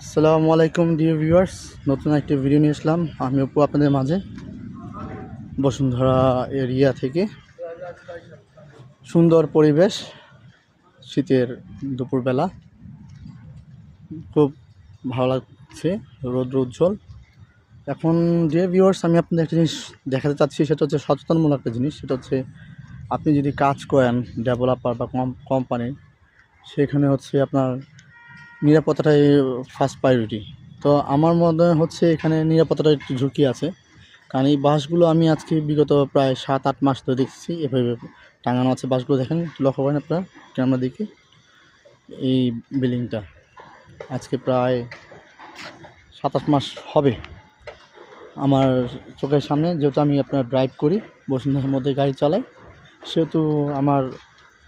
আসসালামু আলাইকুম dear viewers, নতুন একটি ভিডিও নিয়ে আসলাম আমি অপু আপনাদের মাঝে বসুন্ধরা এরিয়া থেকে। সুন্দর পরিবেশ, শীতের দুপুরবেলা খুব ভালো লাগছে, রৌদ্র উজ্জ্বল। এখন ডিয়ার ভিউয়ার্স, আমি আপনাদের একটা জিনিস দেখাতে চাচ্ছি, সেটা হচ্ছে সচেতনমূলক একটা জিনিস। সেটা হচ্ছে আপনি যদি কাজ করেন ডেভেলপার বা কোম্পানির, সেখানে হচ্ছে আপনার নিরাপত্তাটাই ফার্স্ট প্রায়োরিটি। তো আমার মনে হচ্ছে এখানে নিরাপত্তাটা একটু ঝুঁকি আছে, কারণ এই বাসগুলো আমি আজকে বিগত প্রায় 7-8 মাস ধরে দেখছি এভাবে টাঙানো আছে। বাসগুলো দেখেন, একটু লক্ষ্য করেন আপনারা ক্যামেরা দিকে। এই বিল্ডিংটা আজকে প্রায় 7-8 মাস হবে আমার চোখের সামনে, যেহেতু আমি আপনার ড্রাইভ করি, বসুন্ধরার মধ্যে গাড়ি চালাই, সেহেতু আমার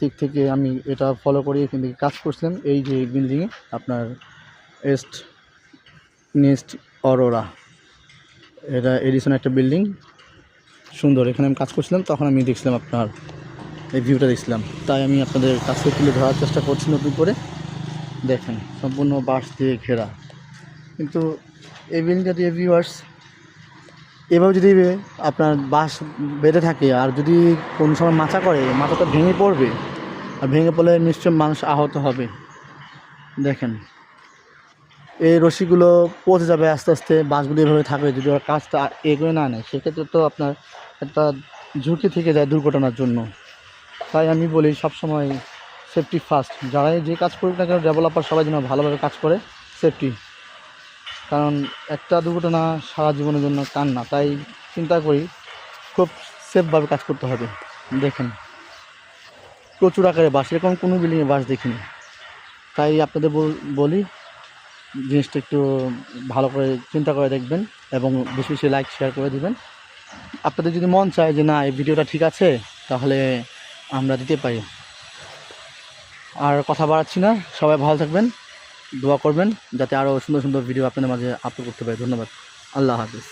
দিক থেকে আমি এটা ফলো করি। এখান থেকে কাজ করছিলাম এই যে বিল্ডিংয়ে, আপনার নেক্সট অরোরা, এটা এডিসন একটা বিল্ডিং, সুন্দর। এখানে আমি কাজ করছিলাম, তখন আমি দেখছিলাম আপনার এই ভিউটা দেখছিলাম, তাই আমি আপনাদের কাছে তুলে ধরার চেষ্টা করছি নতুন করে। দেখেন, সম্পূর্ণ বাঁশ দিয়ে ঘেরা, কিন্তু এই বিল্ডিংটা দিয়ে ভিউয়ার্স এভাবে যদি আপনার বাঁশ বেঁধে থাকে আর যদি কোনো সময় মাচা করে, মাথাটা ভেঙে পড়বে, আর ভেঙে পড়লে নিশ্চয়ই মানুষ আহত হবে। দেখেন, এই রশিগুলো পচে যাবে আস্তে আস্তে, বাঁশগুলো এভাবে থাকবে যদি ওরা কাজটা এগোয় না নেয়, সেক্ষেত্রে তো আপনার একটা ঝুঁকি থেকে যায় দুর্ঘটনার জন্য। তাই আমি বলি সবসময় সেফটি ফার্স্ট। যারাই যে কাজ করুক না কেন, ডেভেলপার সবাই যেন ভালোভাবে কাজ করে, সেফটি। কারণ একটা দুর্ঘটনা সারা জীবনের জন্য কান্না, তাই চিন্তা করি খুব সেফভাবে কাজ করতে হবে। দেখেন, প্রচুর আকারে বাস, এরকম কোনো বিল্ডিংয়ে বাস দেখিনি। তাই আপনাদের বলি জিনিসটা একটু ভালো করে চিন্তা করে দেখবেন এবং বেশি বেশি লাইক শেয়ার করে দিবেন। আপনাদের যদি মন চায় যে না এই ভিডিওটা ঠিক আছে, তাহলে আমরা দিতে পারি। আর কথা বাড়াচ্ছি না, সবাই ভালো থাকবেন, দোয়া করবেন যাতে আরও সুন্দর সুন্দর ভিডিও আপনাদের মাঝে আপলোড করতে পারি। ধন্যবাদ, আল্লাহ হাফিজ।